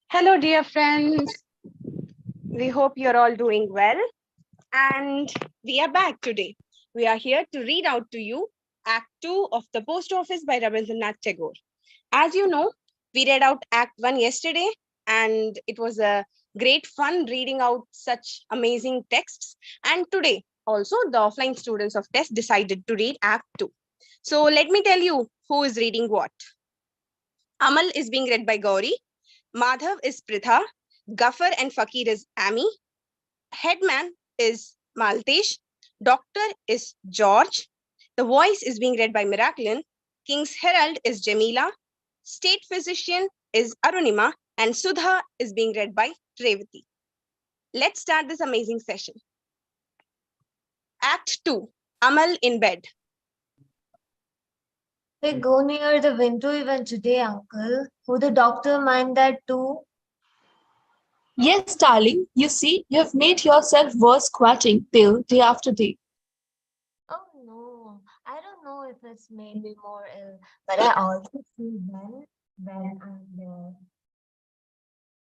Hello, dear friends. We hope you're all doing well. And we are back today. We are here to read out to you Act 2 of The Post Office by Rabindranath Tagore. As you know, we read out Act 1 yesterday, and it was a great fun reading out such amazing texts. And today, also, the offline students of TEST decided to read Act 2. So let me tell you who is reading what. Amal is being read by Gauri. Madhav is Pritha. Gaffer and Fakir is Amy. Headman is Maltesh. Doctor is George. The voice is being read by Miraculin. King's Herald is Jamila. State physician is Arunima. And Sudha is being read by Revati. Let's start this amazing session. Act 2, Amal in bed. We go near the window even today, uncle. Would the doctor mind that too? Yes, darling. You see, you have made yourself worse squatting till day after day. Oh no, I don't know if it's made me more ill, but I also feel well when I'm there.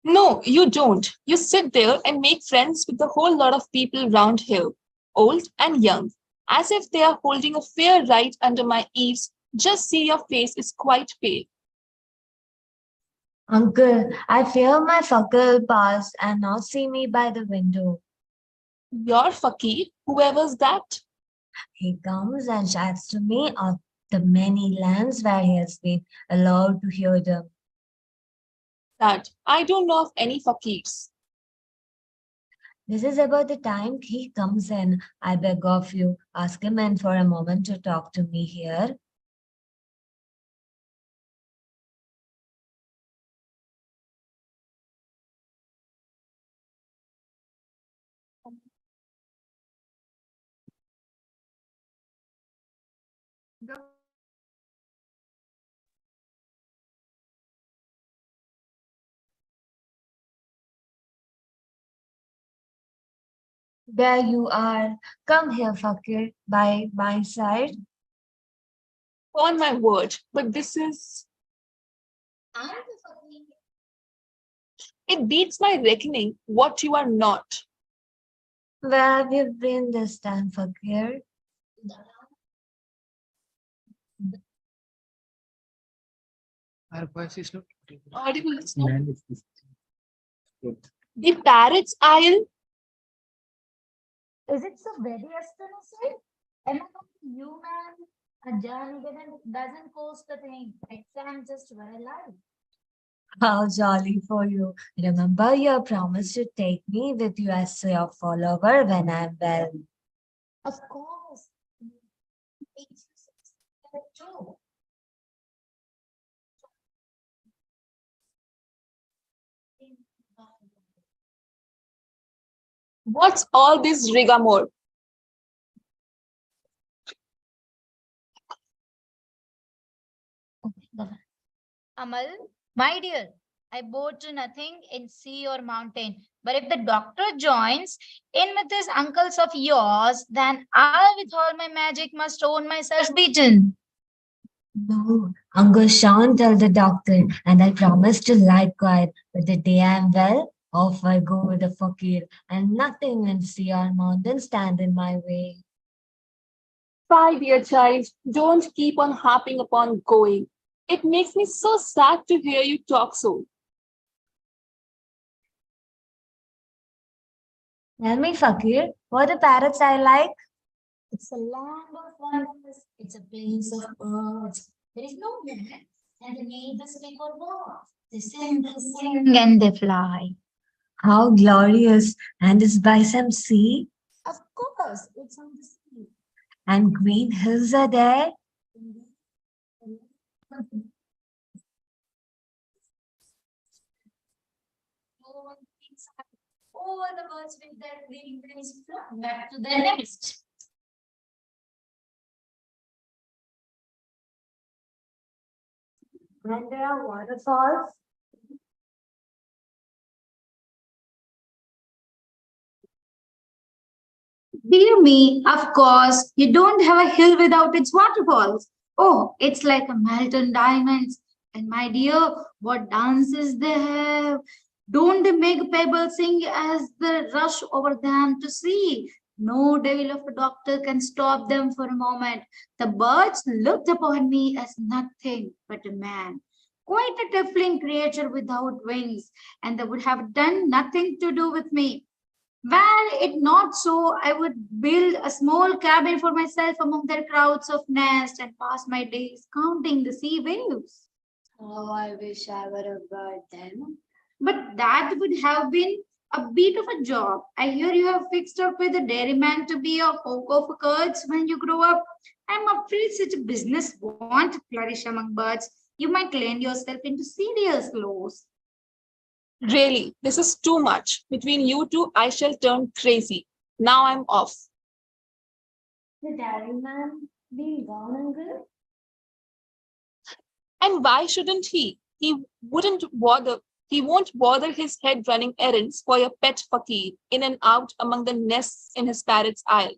No, you don't. You sit there and make friends with a whole lot of people round here, old and young, as if they are holding a fair right under my eaves. Just see your face is quite pale. Uncle, I fear my fucker will pass and not see me by the window. Your fakir, whoever's that. He comes and chats to me of the many lands where he has been allowed to hear them. That I don't know of any fakirs. This is about the time he comes in. I beg of you, ask him in for a moment to talk to me here. There you are. Come here, Fakir, by my side. On my word, but this is. I'm the Fakir. It beats my reckoning what you are not. Where have you been this time, Fakir? Our voice is not Audible. audible. The parrot's isle. Is it so very astonishing? Am I not human? A journey doesn't cost a thing. Exam just very light. How jolly for you. Remember your promise to take me with you as your follower when I'm well. Of course. It's true. What's all this rigmarole? Amal, my dear, I bore to nothing in sea or mountain. But if the doctor joins in with these uncles of yours, then I, with all my magic, must own myself beaten. No, Uncle Sean tell the doctor, and I promise to lie quiet. But the day I'm well, off I go with the fakir, and nothing in sea or mountain stand in my way. 5 year child, don't keep on harping upon going. It makes me so sad to hear you talk so. Tell me, fakir, what the parrots I like? It's a land of wonders. It's a place of birds. There is no limit. And they need the speak or walk. They sing, and they fly. How glorious! And is by some sea, Of course, it's on the sea. and green hills are there. All the birds with their green wings fly back to their nest. And there are waterfalls. Dear me, of course, you don't have a hill without its waterfalls. Oh, it's like a melted diamonds. And my dear, what dances they have. Don't they make pebbles sing as they rush over them to sea? No devil of a doctor can stop them for a moment. The birds looked upon me as nothing but a man, quite a tiefling creature without wings, and they would have done nothing to do with me. Were it not so, I would build a small cabin for myself among their crowds of nests and pass my days counting the sea waves. Oh, I wish I were a bird then. But that would have been a bit of a job. I hear you have fixed up with a dairyman to be a hawk of curds when you grow up. I'm afraid such a business won't flourish among birds. You might land yourself into serious loss. Really, this is too much. Between you two, I shall turn crazy. Now I'm off. The dairyman being gone, uncle? And why shouldn't he? He won't bother his head running errands for your pet fakir in and out among the nests in his parrot's aisle.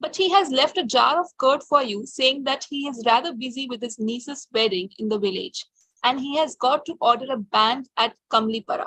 But he has left a jar of curd for you, saying that he is rather busy with his niece's wedding in the village, and he has got to order a band at Kamlipara.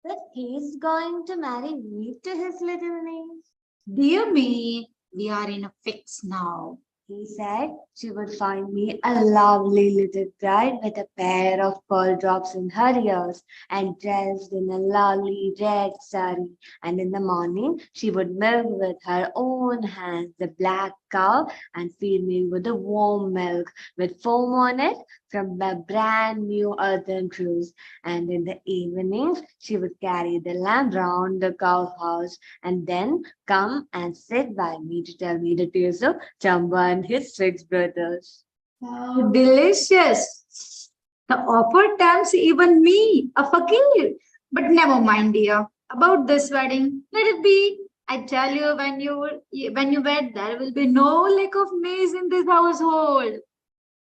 But he's going to marry me to his little niece. Dear me, we are in a fix now. He said she would find me a lovely little bride with a pair of pearl drops in her ears and dressed in a lovely red sari. And in the morning, she would milk with her own hands the black cow and feed me with the warm milk with foam on it from a brand new earthen cruse. And in the evenings, she would carry the lamb round the cow house and then come and sit by me to tell me the tales of Chamba and his 6 brothers. How delicious! The offer tempts even me, a fakir. But never mind, dear. About this wedding, let it be. I tell you, when you wed, there will be no lack of maize in this household.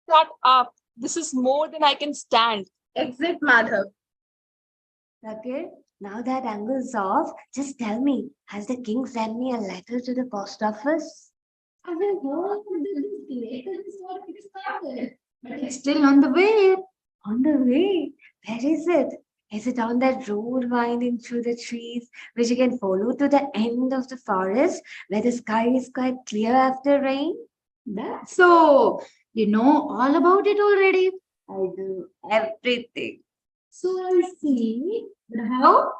Shut up. This is more than I can stand. Exit Madhav. Okay, now that uncle's off, just tell me, has the king sent me a letter to the post office? I have heard that this later is what it started, but it's still on the way. On the way. Where is it? Is it on that road winding through the trees, which you can follow to the end of the forest, where the sky is quite clear after rain? That's so. You know all about it already. I do everything. So I see. But how?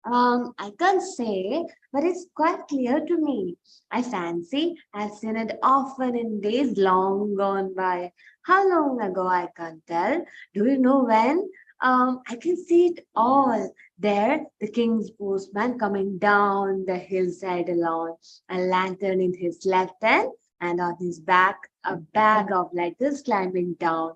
I can't say, but it's quite clear to me. I fancy I've seen it often in days long gone by. How long ago I can't tell. Do you know when? I can see it all. There, the king's postman coming down the hillside alone, a lantern in his left hand, and on his back, a bag of letters climbing down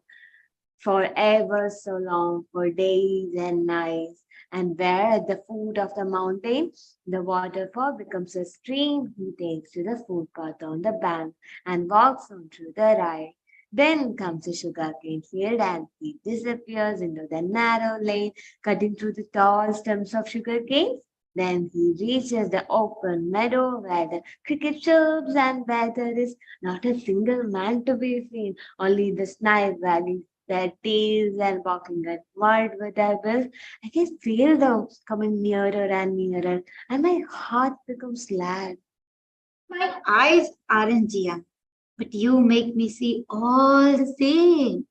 for ever so long, for days and nights. And where at the foot of the mountain, the waterfall becomes a stream, he takes to the footpath on the bank and walks on to the right. Then comes a sugarcane field and he disappears into the narrow lane, cutting through the tall stems of sugarcane. Then he reaches the open meadow where the cricket chirps and where there is not a single man to be seen, only the snipe wagging their tails and barking at mud with their bills. I can feel them coming nearer and nearer, and my heart becomes glad. My eyes aren't young, but you make me see all the same.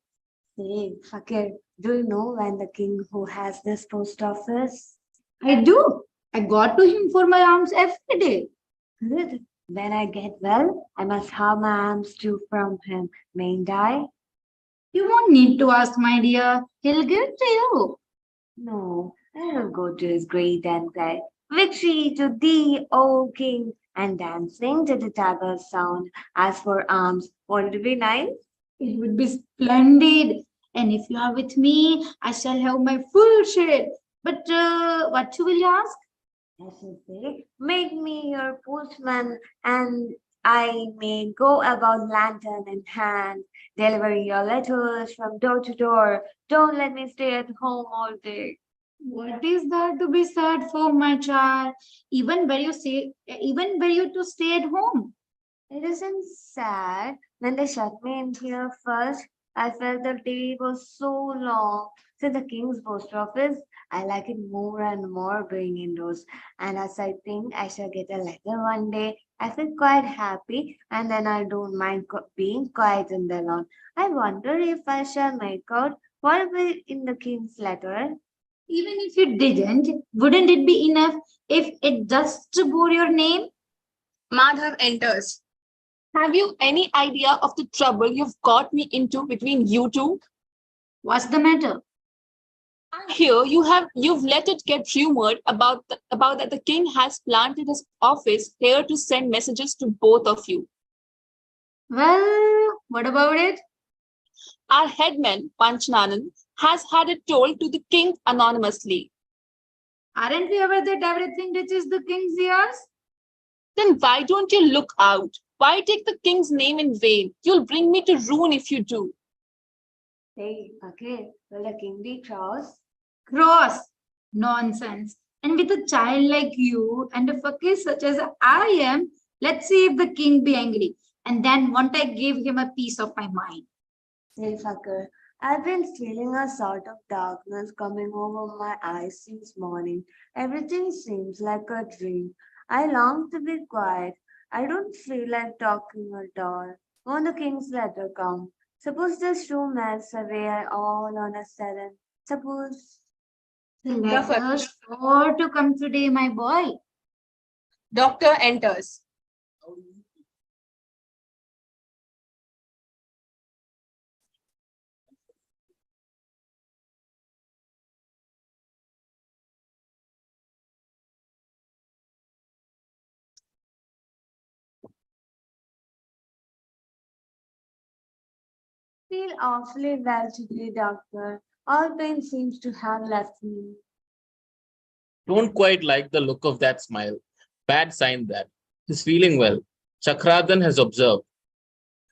Say, Fakir, do you know when the king who has this post office? I do. I got to him for my arms every day. Good. When I get well, I must have my arms too from him, mayn't I? You won't need to ask, my dear. He'll give it to you. No, I will go to his grave and cry, Victory to thee, O king, and dancing to the tabor sound. As for arms, won't it be nice? It would be splendid. And if you are with me, I shall have my full share. But what will you ask? I should say, make me your postman, and I may go about lantern in hand, delivering your letters from door to door. Don't let me stay at home all day. What is there to be sad for, my child? Even were you to stay at home. It isn't sad when they shut me in here first. I felt the day was so long. So the King's Post Office, I like it more and more being indoors. And as I think I shall get a letter one day, I feel quite happy and then I don't mind being quiet in the lawn. I wonder if I shall make out what will be in the King's letter. Even if you didn't, wouldn't it be enough if it just bore your name? Madhav enters. Have you any idea of the trouble you've got me into between you two? What's the matter? I hear you've let it get rumored about that the king has planted his office here to send messages to both of you. Well, what about it? Our headman, Panchnanan, has had it told to the king anonymously. Aren't we aware that everything reaches the king's ears? Then why don't you look out? Why take the king's name in vain? You'll bring me to ruin if you do. Hey, okay, will the King be cross? Cross. Nonsense. And with a child like you and a fakir such as I am, let's see if the king be angry. And then won't I give him a piece of my mind? Hey, fucker. I've been feeling a sort of darkness coming over my eyes since morning. Everything seems like a dream. I long to be quiet. I don't feel like talking at all. When the king's letter come, suppose this room melts away all on a sudden. Suppose. The Doctor. letter's sure to come today, my boy. Doctor enters. Feel awfully well today, doctor. All pain seems to have left me. Don't quite like the look of that smile. Bad sign that. He's feeling well. Chakradhan has observed.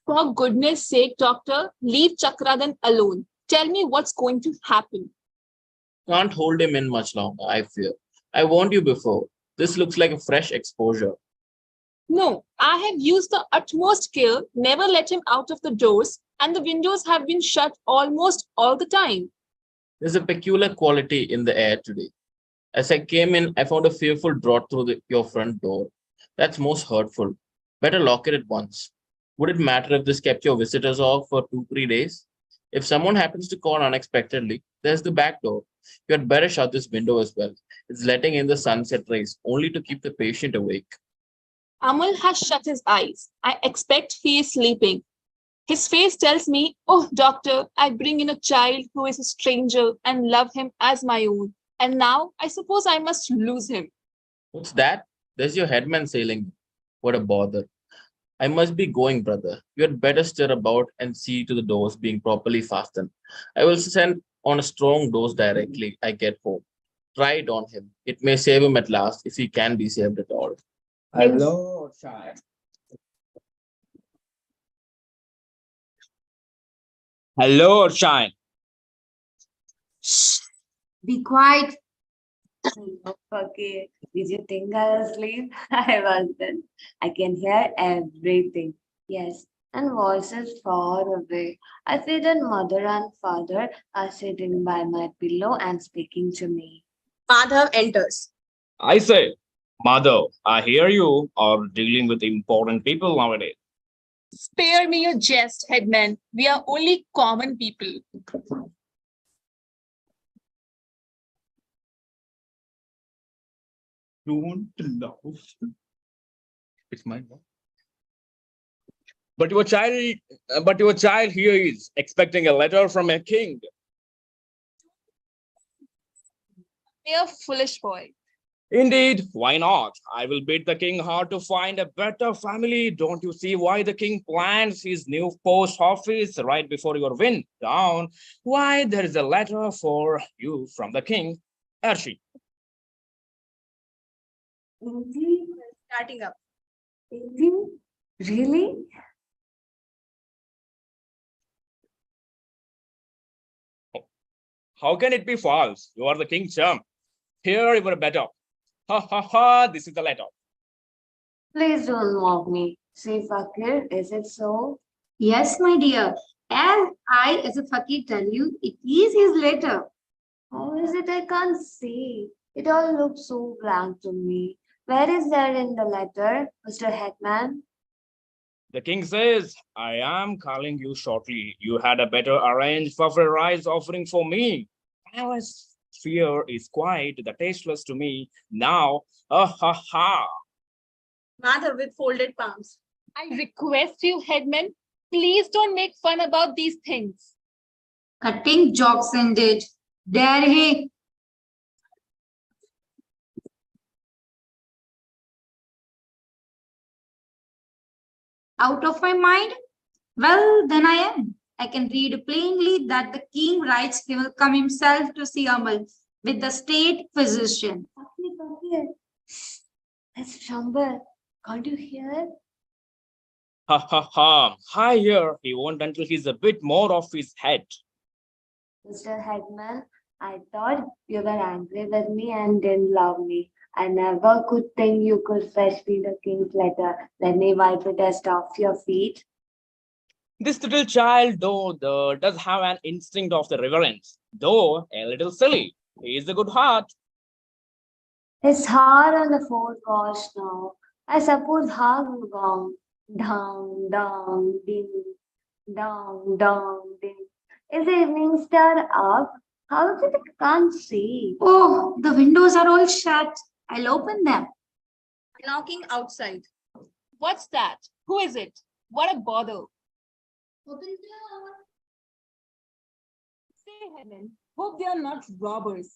For goodness sake, doctor, leave Chakradhan alone. Tell me what's going to happen. Can't hold him in much longer, I fear. I warned you before. This looks like a fresh exposure. No, I have used the utmost care, never let him out of the doors, and the windows have been shut almost all the time. There's a peculiar quality in the air today. As I came in, I found a fearful draught through your front door. That's most hurtful. Better lock it at once. Would it matter if this kept your visitors off for 2-3 days? If someone happens to call unexpectedly, there's the back door. You had better shut this window as well. It's letting in the sunset rays only to keep the patient awake. Amal has shut his eyes. I expect he is sleeping. His face tells me, oh, doctor, I bring in a child who is a stranger and love him as my own. And now I suppose I must lose him. What's that? There's your headman sailing. What a bother. I must be going, brother. You had better stir about and see to the doors being properly fastened. I will send on a strong dose directly I get home. Try it on him. It may save him at last if he can be saved at all. Hello, child. Hello, Shine. Be quiet. Okay, did you think I was asleep? I wasn't. I can hear everything. Yes, and voices far away. I feel that mother and father are sitting by my pillow and speaking to me. Madhav enters. I say, Mother, I hear you are dealing with important people nowadays. Spare me your jest, headman. We are only common people. Don't love. It's my mom. But your child here is expecting a letter from a king. Mere foolish boy. Indeed, why not? I will bid the king hard to find a better family. Don't you see why the king plans his new post office right before your wind down? Why, there is a letter for you from the king, Archie. Indeed, Starting up. indeed, really? How can it be false? You are the king's charm. Here you are better. Ha ha ha, this is the letter. Please don't mock me. See, Fakir, is it so? Yes, my dear. As I, as a fakir, tell you, it is his letter. How is it I can't see? It all looks so blank to me. Where is there in the letter, Mr. Headman? The king says, I am calling you shortly. You had a better arranged for a rice offering for me. Palace fear is quite the tasteless to me. Now, ha ha. Madhav with folded palms. I request you, headman, please don't make fun about these things. Cutting jokes indeed. Dare he? Out of my mind? Well, then I am. I can read plainly that the king writes he will come himself to see Amal with the state physician. Fakir. That's Shambhar. Can't you hear? Ha ha ha. Hi here. He won't until he's a bit more off his head. Mr. Headman, I thought you were angry with me and didn't love me. I never could think you could fetch me the king's letter. Let me wipe the dust off your feet. This little child, does have an instinct of the reverence, though a little silly. He is a good heart. It's hard on the fourth watch now. I suppose hard will gong. Dong, dong, ding. Dong, dong, ding. Is the evening star up? How is it I can't see? Oh, the windows are all shut. I'll open them. Knocking outside. What's that? Who is it? What a bother. Open the door. Say, headman, hope they are not robbers.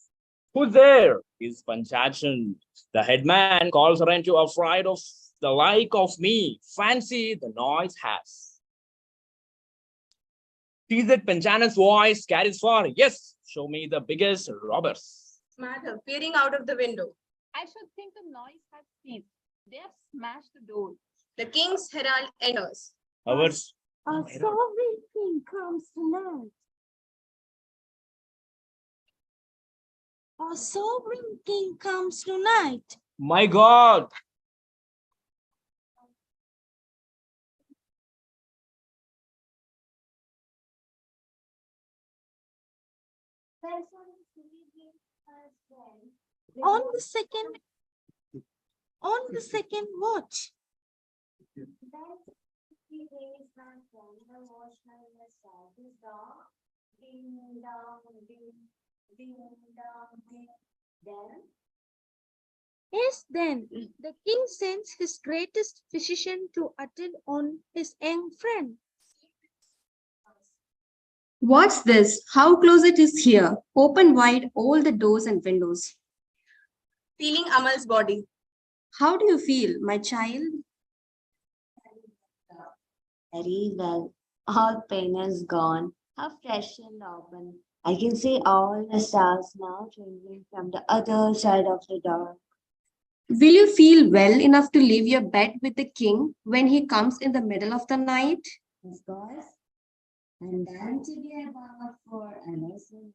Who's there? Is Panchachan. The headman calls aren't you afraid of the like of me? Fancy the noise has. See that Panchana's voice carries far. Yes, show me the biggest robbers. Madhav peering out of the window. I should think the noise has ceased. They have smashed the door. The king's herald enters. Ours. A sovereign king comes tonight. Our sovereign king comes tonight. My God. On the second watch. Yes, then the king sends his greatest physician to attend on his young friend. What's this? How close it is here? Open wide all the doors and windows. Feeling Amal's body. How do you feel, my child? Very well. All pain is gone. How fresh and open. I can see all the stars now twinkling from the other side of the door. Will you feel well enough to leave your bed with the king when he comes in the middle of the night? Of course. And then to be about for innocent.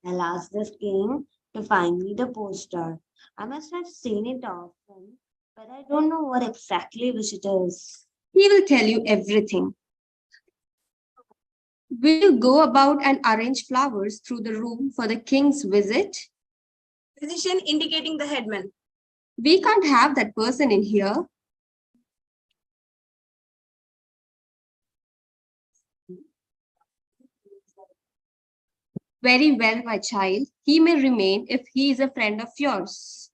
I'll ask the king to find me the poster. I must have seen it often, but I don't know what exactly which it is. He will tell you everything. Will you go about and arrange flowers through the room for the king's visit? Physician indicating the headman. We can't have that person in here. Very well, my child. He may remain if he is a friend of yours.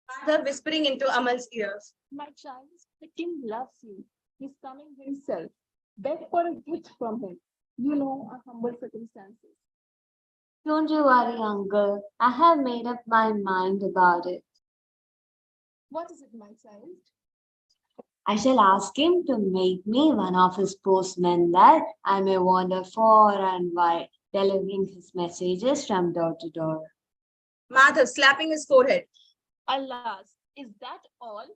Madhav whispering into Amal's ears. My child, the king loves you. He's coming himself. Beg for a gift from him. You know our humble circumstances. Don't you worry, uncle. I have made up my mind about it. What is it, my child? I shall ask him to make me one of his postmen that I may wander far and wide, delivering his messages from door to door. Madhav slapping his forehead. Alas, is that all?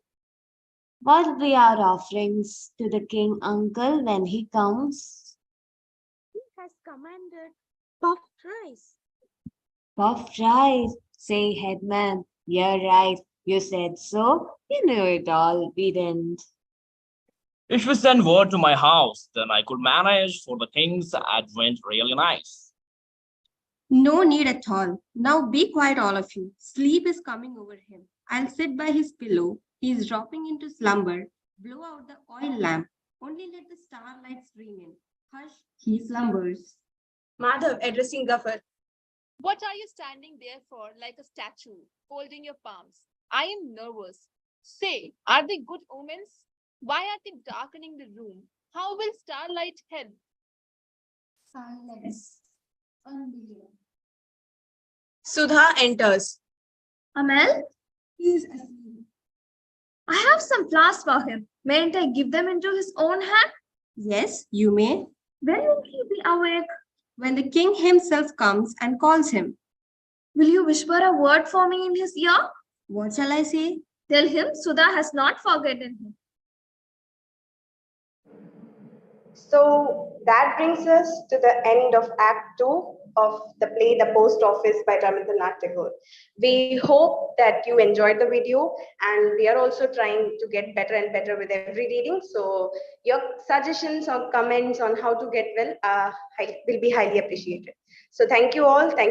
What will be our offerings to the king, uncle, when he comes? He has commanded puffed rice. Puffed rice, say headman. You're right. You said so. You knew it all. We didn't. If you send word to my house, then I could manage, for the king's advent really nice. No need at all. Now be quiet, all of you. Sleep is coming over him. I'll sit by his pillow. He is dropping into slumber. Blow out the oil lamp. Only let the starlight stream in. Hush, he slumbers. Madhav addressing Gafar. What are you standing there for like a statue, folding your palms? I am nervous. Say, are they good omens? Why are they darkening the room? How will starlight help? Silence. Unbelievable. Sudha enters. Amel, He is asleep. I have some flowers for him. Mayn't I give them into his own hand? Yes, you may. When will he be awake? When the king himself comes and calls him. Will you whisper a word for me in his ear? What shall I say? Tell him Sudha has not forgotten him. So that brings us to the end of Act 2 of the play The Post Office by Rabindranath Tagore. We hope that you enjoyed the video, and we are also trying to get better and better with every reading. So your suggestions or comments on how to get well will be highly appreciated. So thank you all. Thank